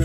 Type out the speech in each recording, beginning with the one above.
Hi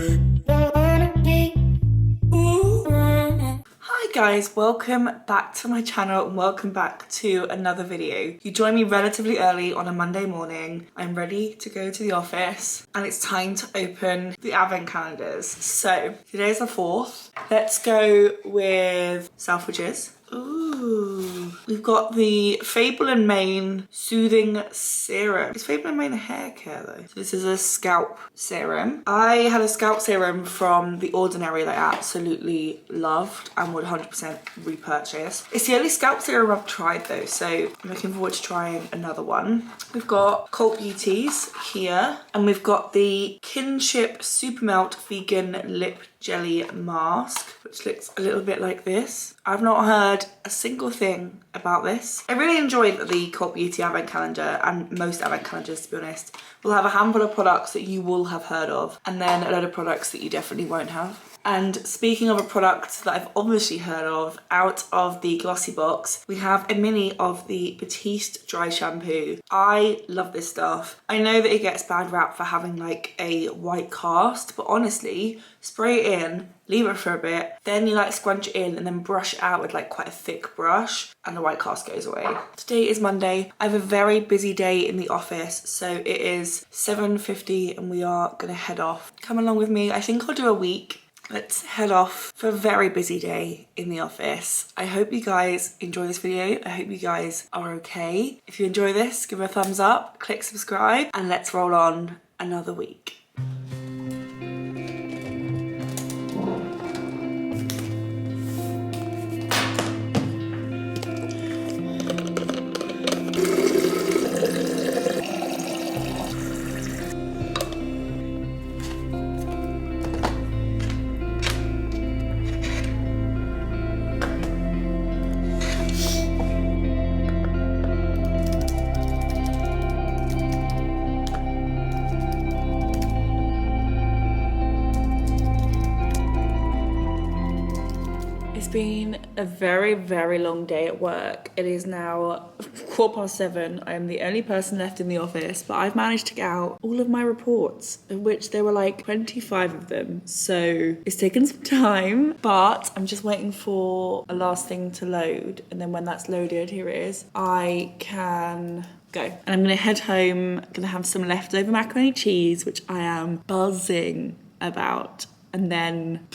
guys, welcome back to my channel and welcome back to another video. You joined me relatively early on a Monday morning. I'm ready to go to the office and it's time to open the advent calendars. So today's the 4th. Let's go with Selfridges. Ooh, we've got the Fable and Mane Soothing Serum. Is Fable and Mane a hair care though? So this is a scalp serum. I had a scalp serum from The Ordinary that I absolutely loved and would 100% repurchase. It's the only scalp serum I've tried though, so I'm looking forward to trying another one. We've got Cult Beauties here, and we've got the Kinship Super Melt Vegan Lip Jelly Mask, which looks a little bit like this. I've not heard a single thing about this. I really enjoyed the Cult Beauty advent calendar, and most advent calendars, to be honest, will have a handful of products that you will have heard of and then a load of products that you definitely won't have. And speaking of a product that I've obviously heard of, out of the glossy box, we have a mini of the Batiste dry shampoo. I love this stuff. I know that it gets bad rap for having like a white cast, but honestly, spray it in, leave it for a bit, then you like scrunch it in and then brush it out with like quite a thick brush and the white cast goes away. Today is Monday. I have a very busy day in the office, so it is 7:50 and we are gonna head off. Come along with me. I think I'll do a week. Let's head off for a very busy day in the office. I hope you guys enjoy this video. I hope you guys are okay. If you enjoy this, give it a thumbs up, click subscribe, and let's roll on another week. Been a very long day at work. It is now 7:15. I am the only person left in the office, but I've managed to get out all of my reports, of which there were like 25 of them, so it's taken some time, but I'm just waiting for a last thing to load, and then when that's loaded, here it is, I can go. And I'm gonna head home, gonna have some leftover macaroni cheese, which I am buzzing about, and then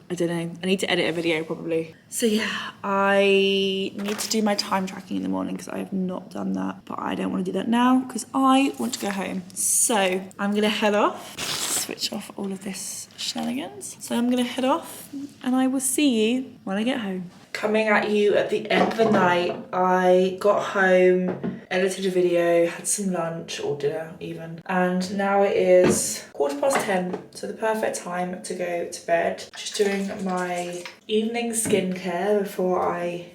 I don't know, I need to edit a video probably. So yeah, I need to do my time tracking in the morning because I have not done that, but I don't want to do that now because I want to go home. So I'm gonna head off, switch off all of this shenanigans. So I'm gonna head off and I will see you when I get home. Coming at you at the end of the night, I got home, edited a video, had some lunch or dinner even, and now it is 10:15, so the perfect time to go to bed. Just doing my evening skincare before I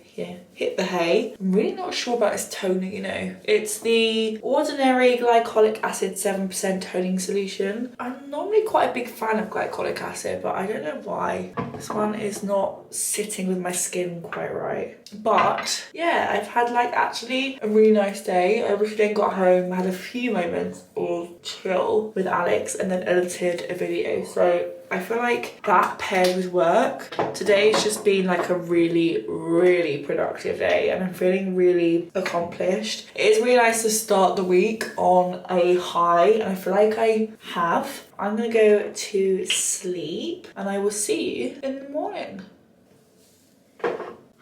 hit the hay. I'm really not sure about this toner, you know. It's the Ordinary Glycolic Acid 7% toning solution. I'm normally quite a big fan of glycolic acid, but I don't know why this one is not sitting with my skin quite right. But yeah, I've had like actually a really nice day. I literally then got home, had a few moments of chill with Alex, and then edited a video. So I feel like that paired with work, today's just been like a really productive day and I'm feeling really accomplished. It is really nice to start the week on a high and I feel like I have. I'm gonna go to sleep and I will see you in the morning.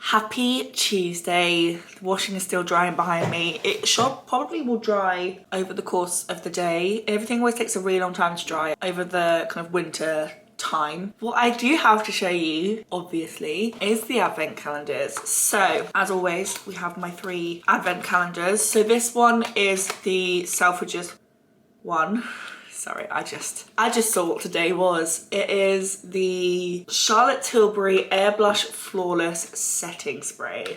Happy Tuesday. The washing is still drying behind me. It probably will dry over the course of the day. Everything always takes a really long time to dry over the kind of winter time. What I do have to show you, obviously, is the advent calendars. So, as always, we have my 3 advent calendars. So this one is the Selfridges one. Sorry, I just saw what today was. It is the Charlotte Tilbury Air Blush Flawless Setting Spray.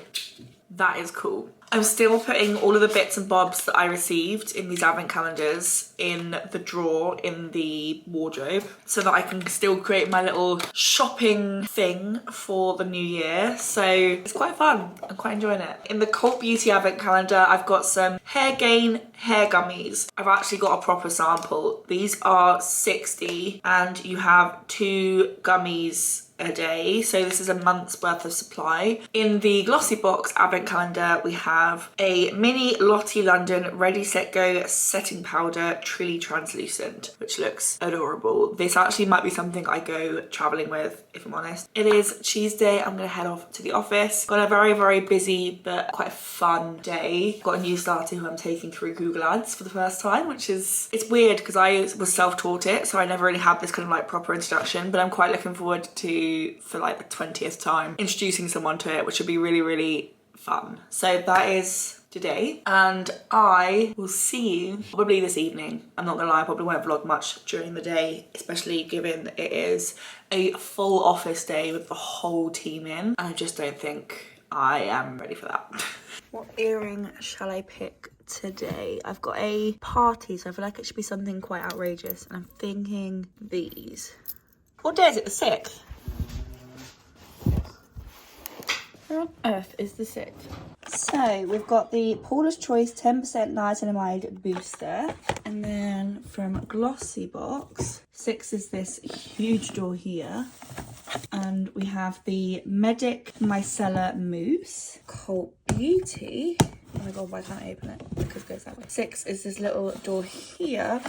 That is cool. I'm still putting all of the bits and bobs that I received in these advent calendars in the drawer in the wardrobe so that I can still create my little shopping thing for the new year. So it's quite fun. I'm quite enjoying it. In the Cult Beauty advent calendar, I've got some Hair Gain hair gummies. I've actually got a proper sample. These are 60 and you have 2 gummies a day, so this is a month's worth of supply. In the Glossy Box advent calendar, we have a mini Lottie London Ready Set Go setting powder, truly translucent, which looks adorable. This actually might be something I go traveling with, if I'm honest. It is Tuesday. I'm gonna head off to the office. Got a very, very busy but quite fun day. Got a new starter who I'm taking through Google Ads for the first time, which is, it's weird because I was self-taught it, so I never really had this kind of like proper introduction, but I'm quite looking forward to, for like the 20th time, introducing someone to it, which would be really, really fun. So that is today, and I will see you probably this evening. I'm not gonna lie, I probably won't vlog much during the day, especially given it is a full office day with the whole team in, and I just don't think I am ready for that. What earring shall I pick today? I've got a party, so I feel like it should be something quite outrageous, and I'm thinking these. What day is it? The 6th? Where on earth is the 6th? So we've got the Paula's Choice 10% niacinamide booster, and then from Glossy Box, 6 is this huge door here, and we have the Medic Micellar Mousse. Cult Beauty. Oh my god, why can't I open it? Because it goes that way. 6 is this little door here.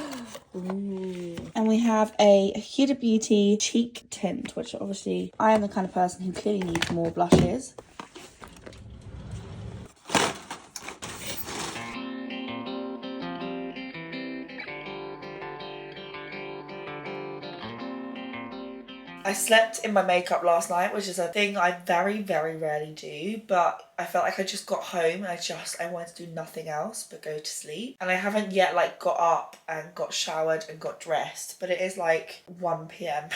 Ooh. And we have a Huda Beauty cheek tint, which obviously I am the kind of person who clearly needs more blushes. I slept in my makeup last night, which is a thing I very, very rarely do, but I felt like I just got home and I wanted to do nothing else but go to sleep. And I haven't yet like got up and got showered and got dressed, but it is like 1 p.m.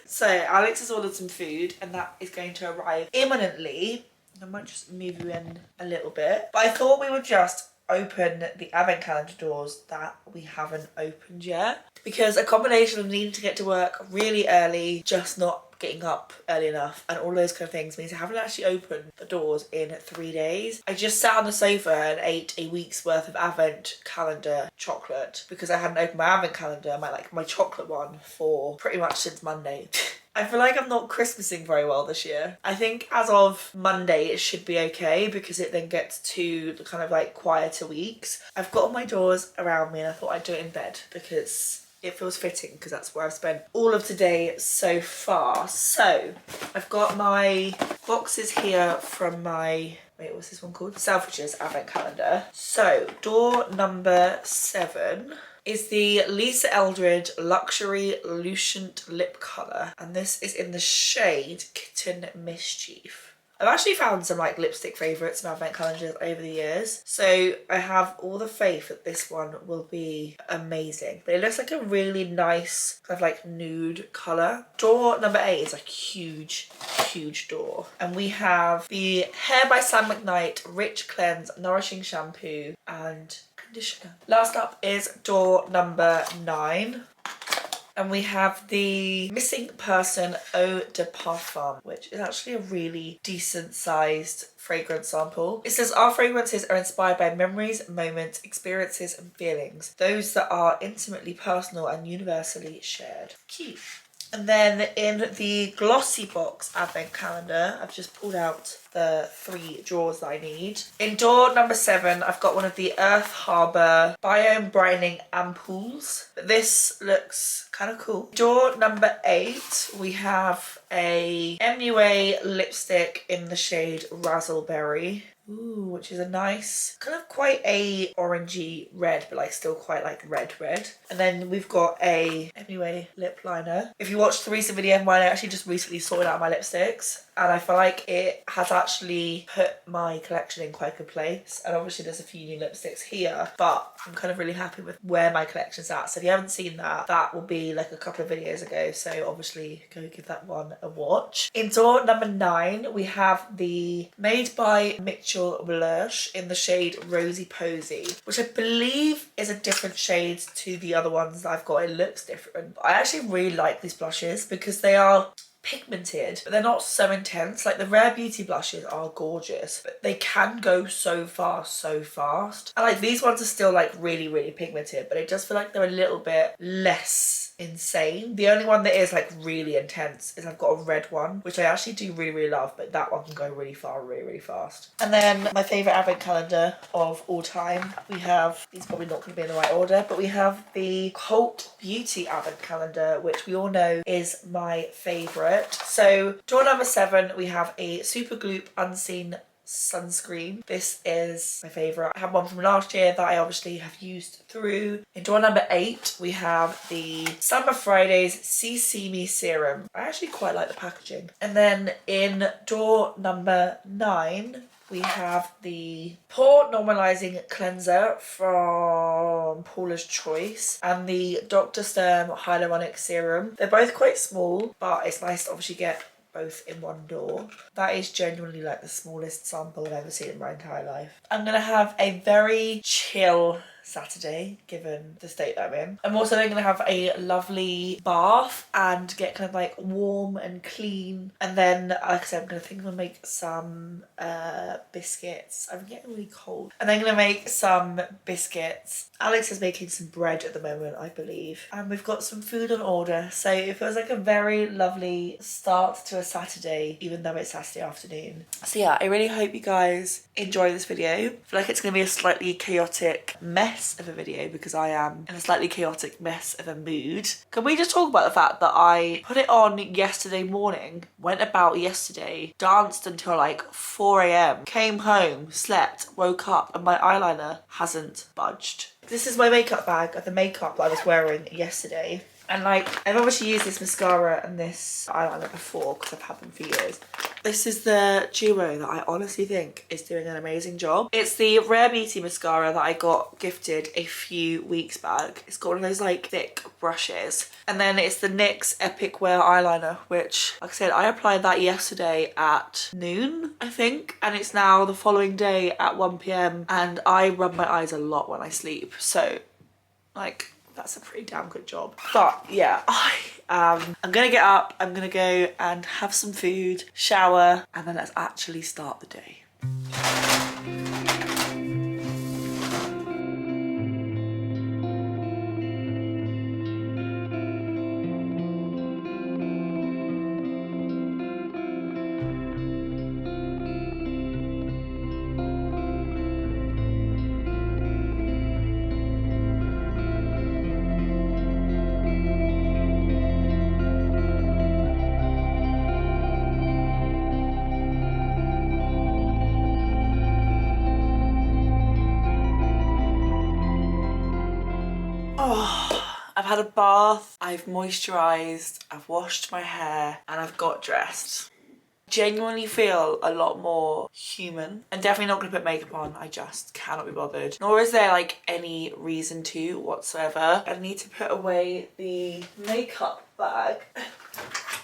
So Alex has ordered some food and that is going to arrive imminently. I might just move you in a little bit, but I thought we would just open the advent calendar doors that we haven't opened yet, because a combination of needing to get to work really early, just not getting up early enough, and all those kind of things means I haven't actually opened the doors in 3 days. I just sat on the sofa and ate a week's worth of advent calendar chocolate because I hadn't opened my advent calendar, my chocolate one, for pretty much since Monday. I feel like I'm not Christmasing very well this year. I think as of Monday it should be okay because it then gets to the kind of like quieter weeks. I've got all my doors around me and I thought I'd do it in bed because it feels fitting because that's where I've spent all of today so far. So I've got my boxes here from my, wait, what's this one called? Selfridges advent calendar. So door number 7 is the Lisa Eldridge Luxury Lucent Lip Colour, and this is in the shade Kitten Mischief. I've actually found some like lipstick favourites in advent calendars over the years, so I have all the faith that this one will be amazing. But it looks like a really nice kind of like nude colour. Door number 8 is a huge, huge door, and we have the Hair by Sam McKnight Rich Cleanse Nourishing Shampoo and conditioner. Last up is door number 9. And we have the Missing Person Eau de Parfum, which is actually a really decent sized fragrance sample. It says our fragrances are inspired by memories, moments, experiences and feelings. Those that are intimately personal and universally shared. Cute. And then in the Glossy Box advent calendar, I've just pulled out the 3 drawers that I need. In door number 7, I've got one of the Earth Harbour Biome Brightening Ampoules. This looks kind of cool. Door number 8, we have a MUA lipstick in the shade Razzleberry. Ooh, which is a nice, kind of quite a orangey red, but like still quite like red. And then we've got a MUA lip liner. If you watched the recent video of mine, I actually just recently sorted out my lipsticks, and I feel like it has actually put my collection in quite a good place. And obviously there's a few new lipsticks here, but I'm kind of really happy with where my collection's at. So if you haven't seen that, that will be like a couple of videos ago. So obviously go give that one a watch. In door number 9, we have the Made by Mitchell Facial Blush in the shade Rosy Posy, which I believe is a different shade to the other ones that I've got. It looks different. I actually really like these blushes because they are pigmented, but they're not so intense. Like the Rare Beauty blushes are gorgeous, but they can go so fast. And like these ones are still like really, really pigmented, but it does feel like they're a little bit less insane. The only one that is like really intense is I've got a red one, which I actually do really, really love, but that one can go really far, really, really fast. And then my favourite advent calendar of all time, we have, these probably not going to be in the right order, but we have the Cult Beauty advent calendar, which we all know is my favourite. So door number 7, we have a Super Gloop Unseen sunscreen. This is my favourite. I have one from last year that I obviously have used through. In door number 8, we have the Summer Fridays CC Me Serum. I actually quite like the packaging. And then in door number 9, we have the Pore Normalizing Cleanser from Paula's Choice and the Dr. Sturm Hyaluronic Serum. They're both quite small, but it's nice to obviously get both in one door. That is genuinely like the smallest sample I've ever seen in my entire life. I'm gonna have a very chill Saturday, given the state that I'm in. I'm also then gonna have a lovely bath and get kind of like warm and clean. And then, like I said, I'm gonna make some biscuits. I'm getting really cold. And then I'm gonna make some biscuits. Alex is making some bread at the moment, I believe. And we've got some food on order. So it feels like a very lovely start to a Saturday, even though it's Saturday afternoon. So yeah, I really hope you guys enjoy this video. I feel like it's gonna be a slightly chaotic mess of a video because I am in a slightly chaotic mess of a mood. Can we just talk about the fact that I put it on yesterday morning, went about yesterday, danced until like 4 a.m, came home, slept, woke up, and my eyeliner hasn't budged. This is my makeup bag of the makeup that I was wearing yesterday. And like, I've obviously used this mascara and this eyeliner before because I've had them for years. This is the duo that I honestly think is doing an amazing job. It's the Rare Beauty mascara that I got gifted a few weeks back. It's got one of those like thick brushes. And then it's the NYX Epic Wear eyeliner, which, like I said, I applied that yesterday at noon, I think. And it's now the following day at 1 p.m. And I rub my eyes a lot when I sleep. So, like, that's a pretty damn good job. But yeah, I'm gonna get up, I'm gonna go and have some food, shower, and then let's actually start the day. I've had a bath, I've moisturised, I've washed my hair, and I've got dressed. Genuinely feel a lot more human. I'm definitely not going to put makeup on, I just cannot be bothered. Nor is there like any reason to whatsoever. I need to put away the makeup bag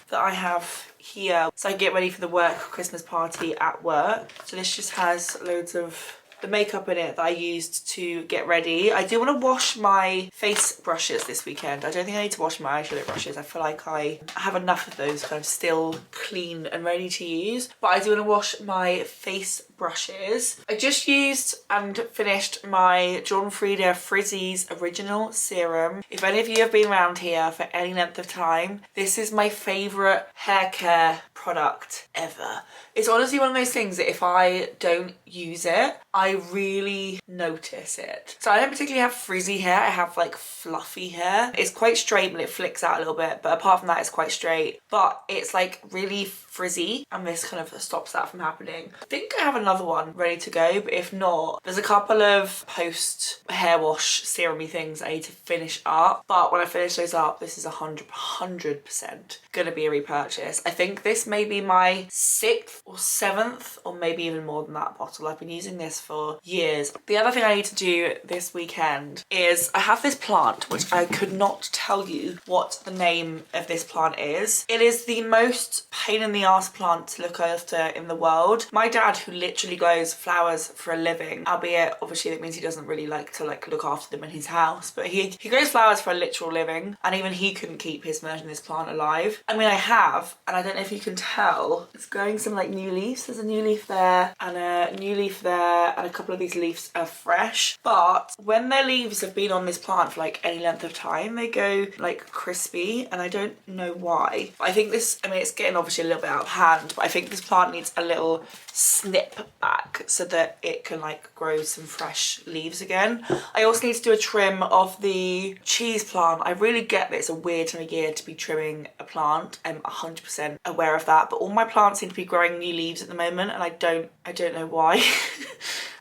that I have here so I can get ready for the work Christmas party at work. So this just has loads of the makeup in it that I used to get ready. I do want to wash my face brushes this weekend. I don't think I need to wash my eyeshadow brushes. I feel like I have enough of those kind of still clean and ready to use. But I do want to wash my face brushes. I just used and finished my John Frieda Frizzy's Original Serum. If any of you have been around here for any length of time, this is my favourite hair care product ever. It's honestly one of those things that if I don't use it, I really notice it. So I don't particularly have frizzy hair, I have like fluffy hair. It's quite straight but it flicks out a little bit, but apart from that it's quite straight. But it's like really frizzy and this kind of stops that from happening. I think I have another one ready to go, but if not, there's a couple of post hair wash serum-y things I need to finish up. But when I finish those up, this is 100% gonna be a repurchase. I think this may be my 6th or 7th or maybe even more than that bottle. I've been using this for for years. The other thing I need to do this weekend is I have this plant, which I could not tell you what the name of this plant is. It is the most pain in the ass plant to look after in the world. My dad, who literally grows flowers for a living, albeit obviously that means he doesn't really like to look after them in his house, but he grows flowers for a literal living, and even he couldn't keep his version of this plant alive. I mean, I have, and I don't know if you can tell, it's growing some like new leaves. There's a new leaf there and a new leaf there, and a couple of these leaves are fresh, but when their leaves have been on this plant for like any length of time, they go like crispy, and I don't know why. But I think this, I mean, it's getting obviously a little bit out of hand, but I think this plant needs a little snip back so that it can like grow some fresh leaves again. I also need to do a trim of the cheese plant. I really get that it's a weird time of year to be trimming a plant. I'm 100% aware of that, but all my plants seem to be growing new leaves at the moment, and I don't know why.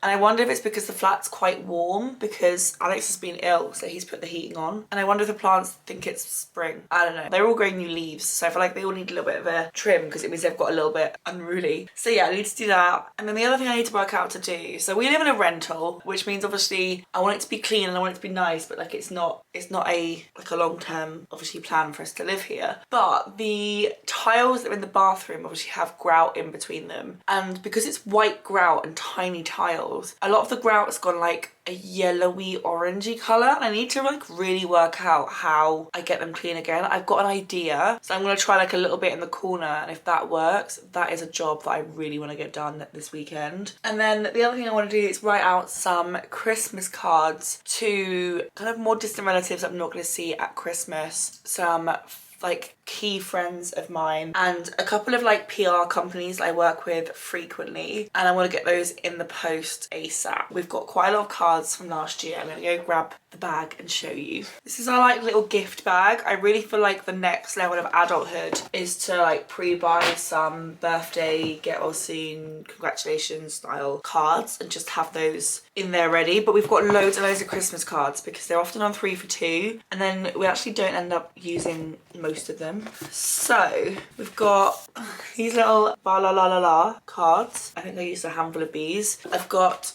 And I wonder if it's because the flat's quite warm, because Alex has been ill, so he's put the heating on. And I wonder if the plants think it's spring. I don't know. They're all growing new leaves, so I feel like they all need a little bit of a trim, because it means they've got a little bit unruly. So yeah, I need to do that. And then the other thing I need to work out to do, so we live in a rental, which means obviously I want it to be clean and I want it to be nice, but like it's not a long-term obviously plan for us to live here. But the tiles that are in the bathroom obviously have grout in between them, and because it's white grout and tiny tiles, a lot of the grout has gone like a yellowy orangey colour, and I need to like really work out how I get them clean again. I've got an idea, so I'm going to try like a little bit in the corner, and if that works, that is a job that I really want to get done this weekend. And then the other thing I want to do is write out some Christmas cards to kind of more distant relatives that I'm not going to see at Christmas, some like key friends of mine, and a couple of like PR companies I work with frequently, and I want to get those in the post ASAP. We've got quite a lot of cards from last year. I'm going to go grab the bag and show you. This is our like little gift bag. I really feel like the next level of adulthood is to like pre-buy some birthday, get well soon, congratulations style cards, and just have those in there ready. But we've got loads and loads of Christmas cards because they're often on 3 for 2, and then we actually don't end up using most of them. So we've got these little ba la la la la cards. I think I used a handful of these. I've got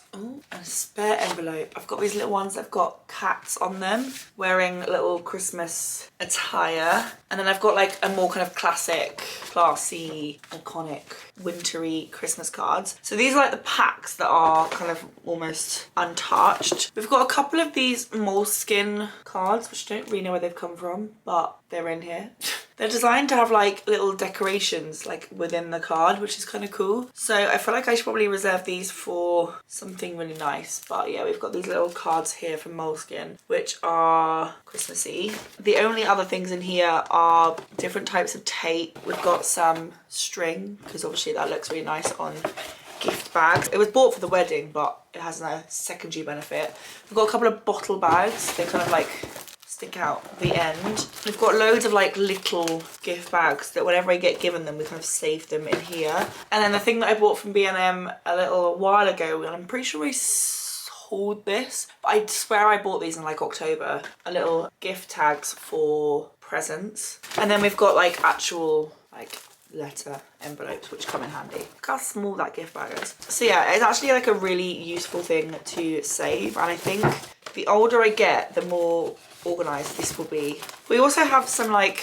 a spare envelope. I've got these little ones that have got cats on them wearing little Christmas attire, and then I've got like a more kind of classic, classy, iconic, wintry Christmas cards. So these are like the packs that are kind of almost untouched. We've got a couple of these moleskin cards, which I don't really know where they've come from, but they're in here. They're designed to have like little decorations like within the card, which is kind of cool. So I feel like I should probably reserve these for something really nice. But yeah, we've got these little cards here from Moleskine, which are Christmassy. The only other things in here are different types of tape. We've got some string, because obviously that looks really nice on gift bags. It was bought for the wedding, but it has a secondary benefit. We've got a couple of bottle bags. They kind of like stick out the end. We've got loads of like little gift bags that whenever I get given them, we kind of save them in here. And then the thing that I bought from B&M a little while ago, and I'm pretty sure I sold this, but I swear I bought these in like October, are little gift tags for presents. And then we've got like actual like letter envelopes, which come in handy. Look how small that gift bag is. So yeah, it's actually like a really useful thing to save, and I think the older I get, the more organised this will be. We also have some like,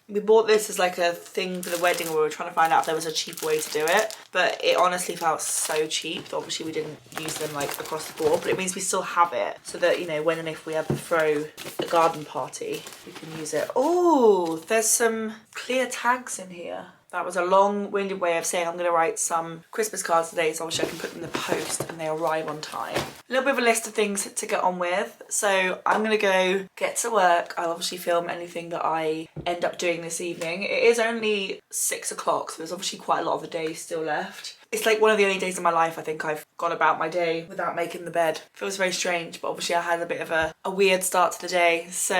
we bought this as like a thing for the wedding where we were trying to find out if there was a cheaper way to do it, but it honestly felt so cheap. Obviously we didn't use them like across the board, but it means we still have it so that, you know, when and if we ever throw a garden party, we can use it. Oh, there's some clear tags in here. That was a long-winded way of saying I'm going to write some Christmas cards today, so obviously I can put them in the post and they arrive on time. A little bit of a list of things to get on with. So I'm going to go get to work. I'll obviously film anything that I end up doing this evening. It is only 6 o'clock, so there's obviously quite a lot of the day still left. It's like one of the only days in my life I think I've gone about my day without making the bed. Feels very strange, but obviously I had a bit of a weird start to the day, so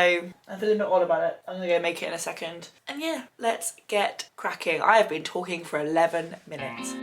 I'm feeling a bit odd about it. I'm gonna go make it in a second. And yeah, let's get cracking. I have been talking for 11 minutes.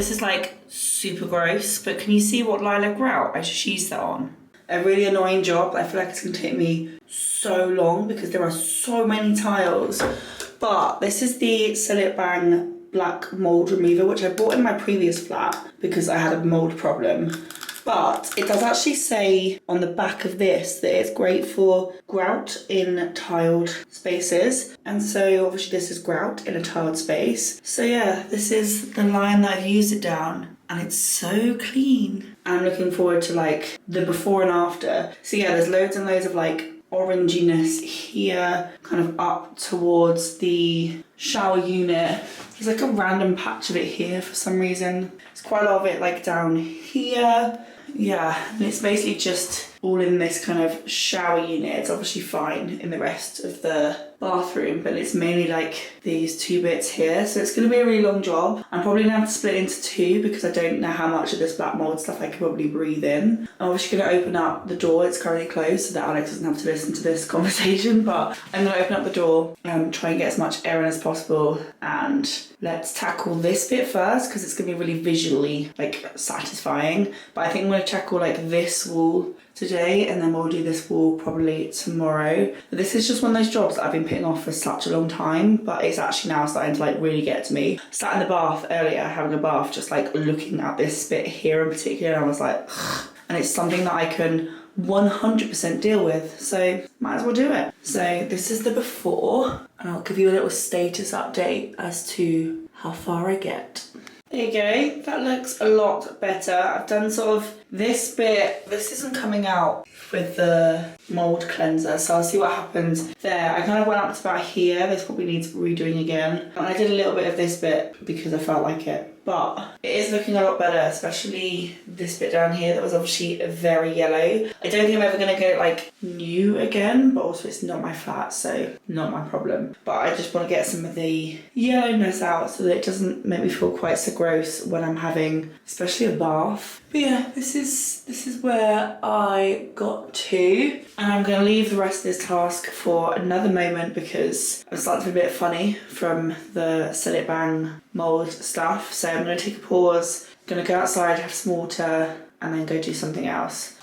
This is like super gross, but can you see what lilac grout I just used that on? A really annoying job. I feel like it's gonna take me so long because there are so many tiles. But this is the Cellit Bang black mold remover, which I bought in my previous flat because I had a mold problem. But it does actually say on the back of this that it's great for grout in tiled spaces. And so obviously this is grout in a tiled space. So yeah, this is the line that I've used it down and it's so clean. I'm looking forward to like the before and after. So yeah, there's loads and loads of like oranginess here, kind of up towards the shower unit. There's like a random patch of it here for some reason. There's quite a lot of it like down here. Yeah, and it's basically just all in this kind of shower unit. It's obviously fine in the rest of the bathroom, but it's mainly like these two bits here. So it's going to be a really long job. I'm probably going to have to split it into two because I don't know how much of this black mold stuff I could probably breathe in. I'm obviously going to open up the door. It's currently closed so that Alex doesn't have to listen to this conversation, but I'm going to open up the door and try and get as much air in as possible. And let's tackle this bit first because it's going to be really visually like satisfying. But I think I'm going to tackle like this wall today and then we'll do this wall probably tomorrow. But this is just one of those jobs that I've been putting off for such a long time, but it's actually now starting to like really get to me. Sat in the bath earlier having a bath, just like looking at this bit here in particular, and I was like ugh. And it's something that I can 100% deal with, so might as well do it. So this is the before and I'll give you a little status update as to how far I get. There you go, that looks a lot better. I've done sort of this bit, this isn't coming out with the mold cleanser, so I'll see what happens there. I kind of went up to about here, this probably needs redoing again. And I did a little bit of this bit because I felt like it, but it is looking a lot better, especially this bit down here that was obviously very yellow. I don't think I'm ever gonna get it like new again, but also it's not my flat, so not my problem. But I just want to get some of the yellowness out so that it doesn't make me feel quite so gross when I'm having, especially a bath. But yeah, this is where I got to. And I'm gonna leave the rest of this task for another moment because I'm starting to be a bit funny from the Cellit Bang mold stuff. So I'm gonna take a pause, gonna go outside, have some water, and then go do something else.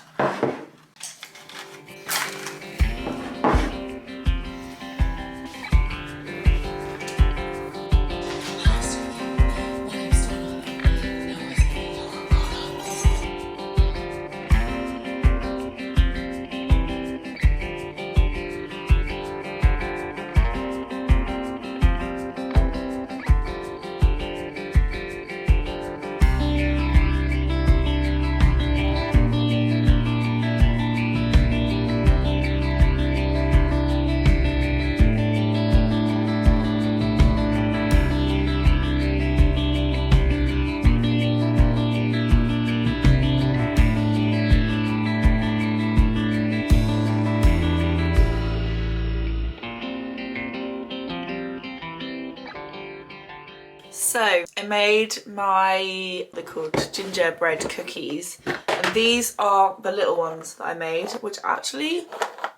So I made my, they're called gingerbread cookies, and these are the little ones that I made, which are actually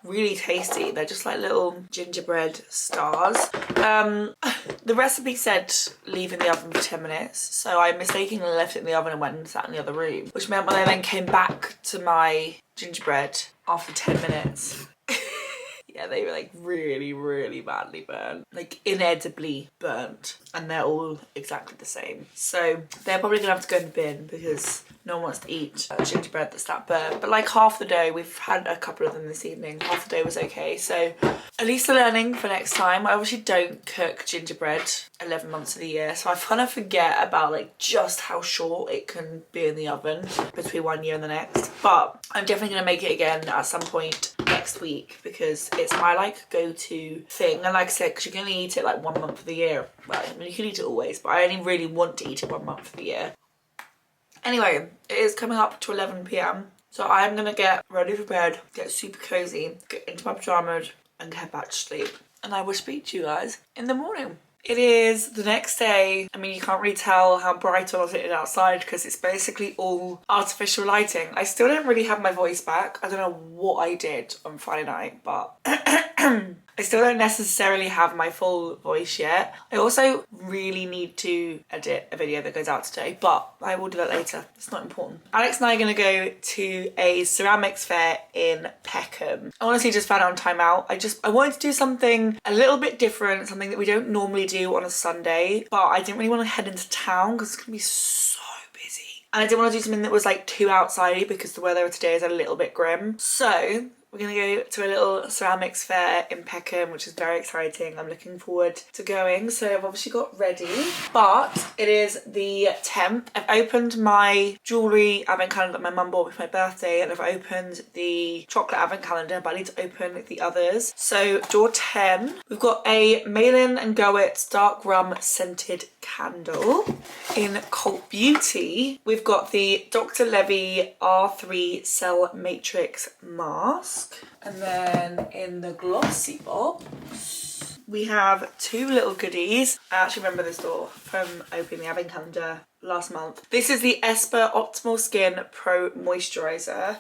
really tasty. They're just like little gingerbread stars. The recipe said leave in the oven for 10 minutes, so I mistakenly left it in the oven and went and sat in the other room, which meant when I then came back to my gingerbread after 10 minutes, yeah, they were like really, really badly burnt, like inedibly burnt, and they're all exactly the same. So they're probably gonna have to go in the bin because no one wants to eat gingerbread that's that burnt. But like half the dough, we've had a couple of them this evening, half the dough was okay. So at least a learning for next time. I obviously don't cook gingerbread 11 months of the year, so I kind of forget about like just how short it can be in the oven between one year and the next. But I'm definitely gonna make it again at some point next week because it's my like go-to thing. And like I said, because you can only eat it like 1 month of the year. Well, I mean, you can eat it always, but I only really want to eat it 1 month of the year. Anyway, it is coming up to 11 p.m. So I'm gonna get ready for bed, get super cozy, get into my pajamas and head back to sleep. And I will speak to you guys in the morning. It is the next day. I mean, you can't really tell how bright or not it is outside because it's basically all artificial lighting. I still don't really have my voice back. I don't know what I did on Friday night, but I I still don't necessarily have my full voice yet. I also really need to edit a video that goes out today, but I will do that later. It's not important. Alex and I are going to go to a ceramics fair in Peckham. I honestly just found out on time out. I wanted to do something a little bit different, something that we don't normally do on a Sunday, but I didn't really want to head into town because it's going to be so busy. And I didn't want to do something that was like too outsidey because the weather today is a little bit grim. So we're going to go to a little ceramics fair in Peckham, which is very exciting. I'm looking forward to going. So I've obviously got ready, but it is the 10th. I've opened my jewellery advent calendar that my mum bought me for my birthday, and I've opened the chocolate advent calendar, but I need to open the others. So door 10, we've got a Malin and Goetz dark rum scented candle. In Cult Beauty, we've got the Dr. Levy R3 Cell Matrix mask. And then in the glossy box, we have two little goodies. I actually remember this door from opening the advent calendar last month. This is the Esper Optimal Skin Pro Moisturiser.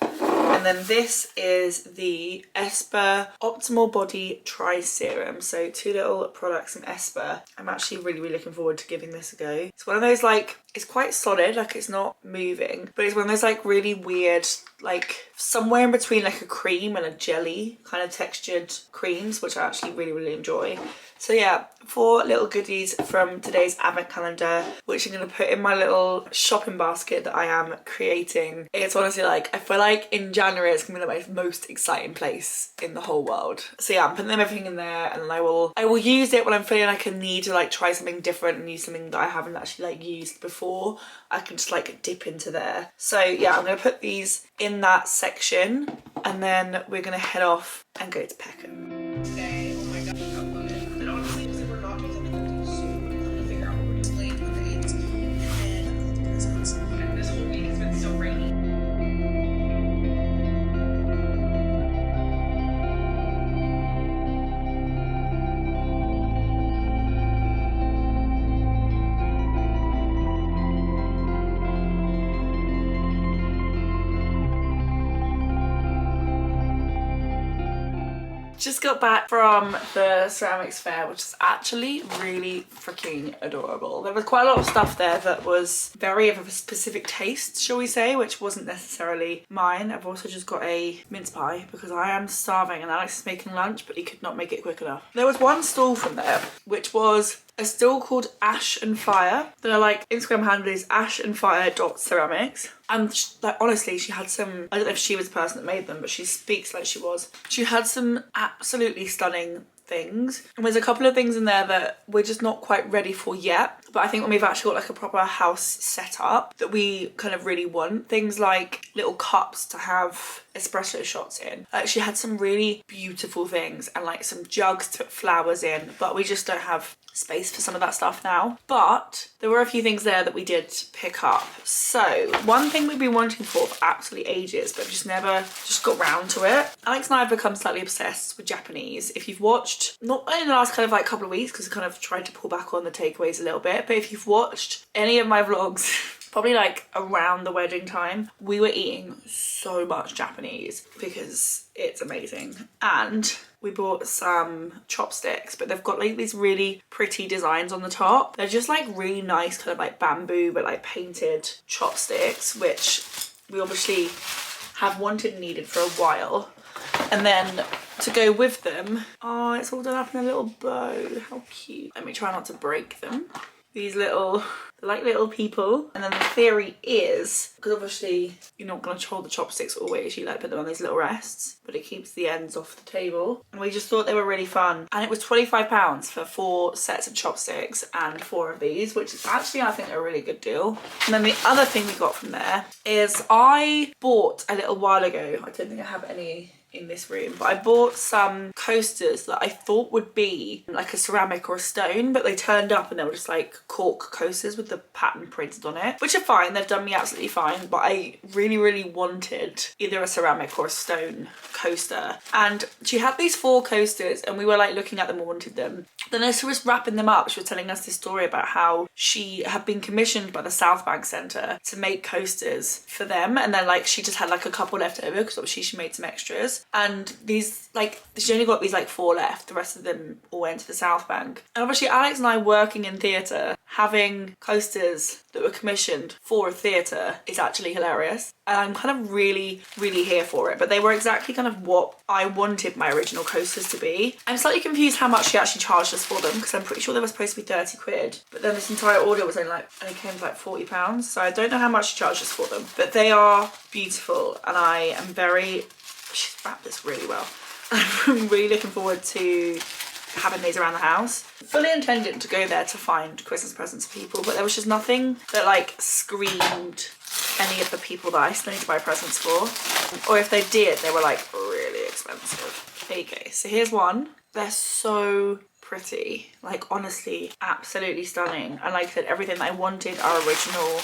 And then this is the Esper Optimal Body Tri Serum. So two little products from Esper. I'm actually really looking forward to giving this a go. It's one of those like, it's quite solid, like it's not moving, but it's one of those like really weird, like somewhere in between like a cream and a jelly kind of textured creams, which I actually really enjoy. So yeah, 4 little goodies from today's advent calendar, which I'm going to put in my little shopping basket that I am creating. It's honestly like, I feel like in January it's going to be like my most exciting place in the whole world. So yeah, I'm putting everything in there, and then I will use it when I'm feeling like I need to like try something different and use something that I haven't actually like used before. I can just like dip into there. So yeah, I'm going to put these in that section, and then we're going to head off and go to Peckham. Today, oh my god, I've got it. And honestly, because we're not doing something soon, I'm going to figure out what we're just playing with it. And this whole week has been so rainy. Just got back from the ceramics fair, which is actually really freaking adorable. There was quite a lot of stuff there that was very of a specific taste, shall we say, which wasn't necessarily mine. I've also just got a mince pie because I am starving, and Alex is making lunch, but he could not make it quick enough. There was one stall from there, which was a stall called Ash and Fire. Their like Instagram handle is ashandfire.ceramics. And like honestly, she had some, I don't know if she was the person that made them, but she speaks like she was. She had some absolutely stunning things, and there's a couple of things in there that we're just not quite ready for yet, but I think when we've actually got like a proper house set up that we kind of really want, things like little cups to have espresso shots in. Like she had some really beautiful things, and like some jugs to put flowers in, but we just don't have space for some of that stuff now. But there were a few things there that we did pick up. So one thing we've been wanting for absolutely ages, but just never just got round to it. Alex and I have become slightly obsessed with Japanese. If you've watched, not in the last kind of like couple of weeks, because I kind of tried to pull back on the takeaways a little bit, but if you've watched any of my vlogs, probably like around the wedding time, we were eating so much Japanese because it's amazing. And we bought some chopsticks, but they've got like these really pretty designs on the top. They're just like really nice kind of like bamboo but like painted chopsticks, which we obviously have wanted and needed for a while. And then to go with them, oh, it's all done up in a little bow. How cute. Let me try not to break them. These little, like little people. And then the theory is, because obviously you're not going to hold the chopsticks always, you like put them on these little rests, but it keeps the ends off the table. And we just thought they were really fun. And it was £25 for 4 sets of chopsticks and 4 of these, which is actually, I think, a really good deal. And then the other thing we got from there is I bought a little while ago, I don't think I have any in this room, but I bought some coasters that I thought would be like a ceramic or a stone, but they turned up and they were just like cork coasters with the pattern printed on it, which are fine, they've done me absolutely fine, but I really wanted either a ceramic or a stone coaster. And she had these 4 coasters and we were like looking at them and wanted them. Then as she was wrapping them up, she was telling us this story about how she had been commissioned by the South Bank Centre to make coasters for them, and then like she just had like a couple left over because obviously she made some extras. coasters, and these, like, she only got these like 4 left, the rest of them all went to the South Bank. And obviously Alex and I working in theatre, having coasters that were commissioned for a theatre is actually hilarious, and I'm kind of really here for it. But they were exactly kind of what I wanted my original coasters to be. I'm slightly confused how much she actually charged us for them, because I'm pretty sure they were supposed to be 30 quid, but then this entire order was only came to like 40 pounds, so I don't know how much she charged us for them. But they are beautiful, and I am she's wrapped this really well. I'm really looking forward to having these around the house. Fully intended to go there to find Christmas presents for people, but there was just nothing that like screamed any of the people that I still need to buy presents for. Or if they did, they were like really expensive. There you go. So here's one. They're so pretty. Like, honestly, absolutely stunning. And like I said, everything that I wanted our original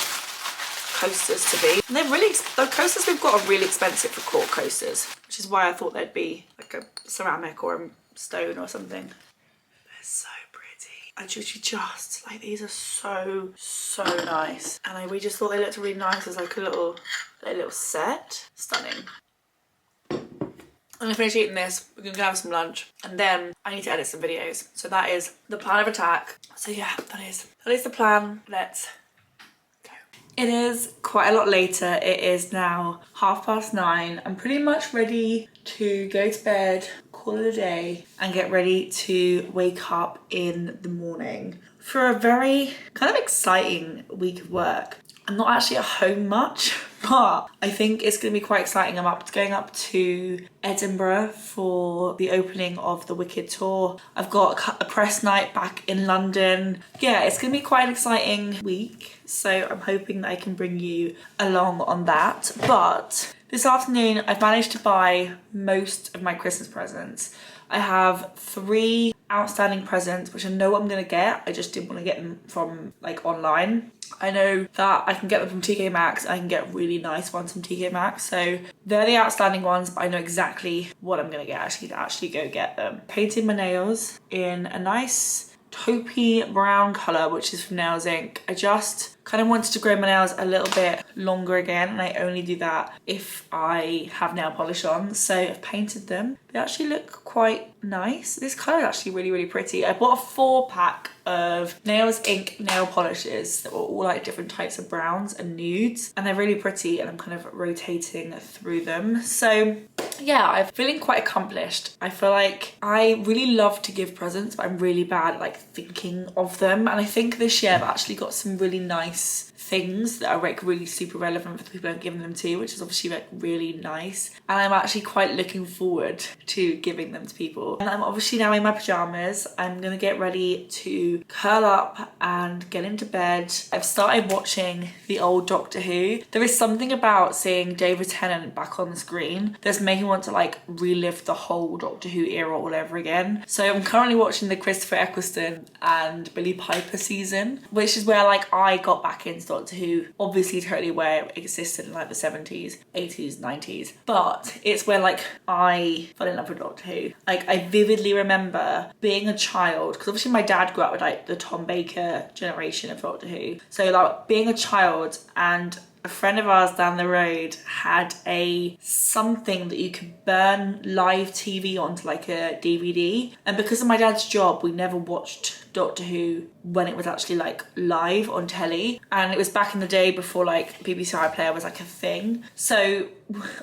coasters to be. And they're really, the coasters we've got are really expensive for cork coasters, which is why I thought they'd be like a ceramic or a stone or something. They're so pretty. I just like, these are so nice, and we just thought they looked really nice as like a little set. Stunning. I'm gonna finish eating this, we're gonna go have some lunch, and then I need to edit some videos. So that is the plan of attack. So yeah, that is the plan. Let's go. It is quite a lot later. It is now 9:30. I'm pretty much ready to go to bed, call it a day, and get ready to wake up in the morning for a very kind of exciting week of work. I'm not actually at home much, but I think it's going to be quite exciting. I'm going up to Edinburgh for the opening of the Wicked tour. I've got a press night back in London. Yeah, it's going to be quite an exciting week, so I'm hoping that I can bring you along on that. But this afternoon, I've managed to buy most of my Christmas presents. I have 3 outstanding presents, which I know what I'm going to get. I just didn't want to get them from like online. I know that I can get them from TK Maxx. I can get really nice ones from TK Maxx. So they're the outstanding ones, but I know exactly what I'm going to get. I actually go get them. Painted my nails in a nice taupey brown colour, which is from Nails Inc. I just kind of wanted to grow my nails a little bit longer again, and I only do that if I have nail polish on. So I've painted them. They actually look quite nice. This colour is actually really pretty. I bought a 4-pack of Nails Inc nail polishes that were all like different types of browns and nudes, and they're really pretty, and I'm kind of rotating through them. So yeah, I'm feeling quite accomplished. I feel like I really love to give presents, but I'm really bad at like thinking of them. And I think this year I've actually got some really nice things that are like really super relevant for the people I'm giving them to, which is obviously like really nice. And I'm actually quite looking forward to giving them to people. And I'm obviously now in my pajamas. I'm gonna get ready to curl up and get into bed. I've started watching the old Doctor Who. There is something about seeing David Tennant back on the screen that's making me want to like relive the whole Doctor Who era all over again. So I'm currently watching the Christopher Eccleston and Billie Piper season, which is where like I got back into Doctor Who, obviously totally where it existed in like the 70s, 80s, 90s, but it's where like I fell in love with Doctor Who. Like I vividly remember being a child, because obviously my dad grew up with like the Tom Baker generation of Doctor Who, so like being a child, and a friend of ours down the road had something that you could burn live TV onto like a DVD, and because of my dad's job we never watched Doctor Who when it was actually like live on telly, and it was back in the day before like BBC iPlayer was like a thing. So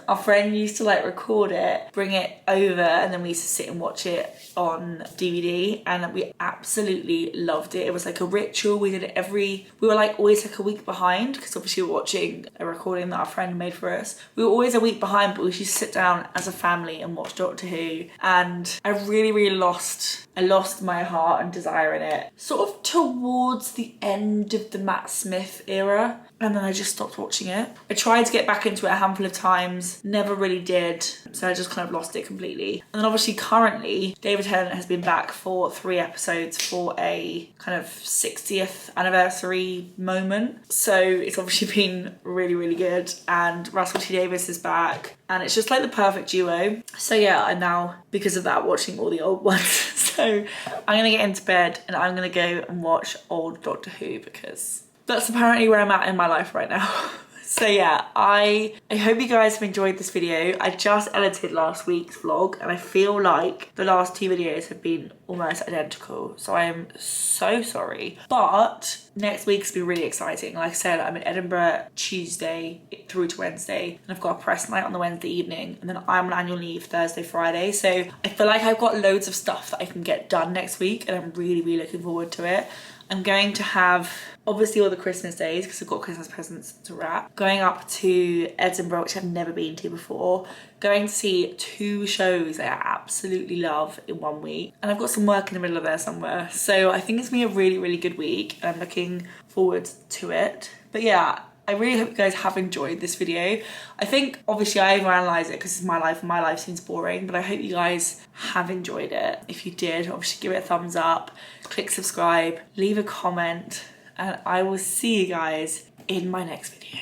our friend used to like record it, bring it over, and then we used to sit and watch it on DVD, and we absolutely loved it. It was like a ritual. We did it we were like always like a week behind, because obviously we were watching a recording that our friend made for us. We were always a week behind, but we used to sit down as a family and watch Doctor Who, and I really lost my heart and desire in it sort of towards the end of the Matt Smith era, and then I just stopped watching it. I tried to get back into it a handful of times, never really did, so I just kind of lost it completely. And then obviously currently David Tennant has been back for 3 episodes for a kind of 60th anniversary moment, so it's obviously been really good, and Russell T Davies is back, and it's just like the perfect duo. So yeah, I'm now, because of that, watching all the old ones. So I'm gonna get into bed and I'm gonna go and watch old Doctor Who, because that's apparently where I'm at in my life right now. So yeah, I hope you guys have enjoyed this video. I just edited last week's vlog and I feel like the last 2 videos have been almost identical. So I am so sorry. But next week's been really exciting. Like I said, I'm in Edinburgh Tuesday through to Wednesday, and I've got a press night on the Wednesday evening, and then I'm on annual leave Thursday, Friday. So I feel like I've got loads of stuff that I can get done next week, and I'm really, really looking forward to it. I'm going to have obviously all the Christmas days because I've got Christmas presents to wrap. Going up to Edinburgh, which I've never been to before. Going to see 2 shows that I absolutely love in 1 week. And I've got some work in the middle of there somewhere. So I think it's gonna be a really, really good week and I'm looking forward to it. But yeah, I really hope you guys have enjoyed this video. I think obviously I overanalyze it because it's my life and my life seems boring, but I hope you guys have enjoyed it. If you did, obviously give it a thumbs up, click subscribe, leave a comment, and I will see you guys in my next video.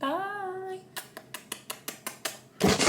Bye.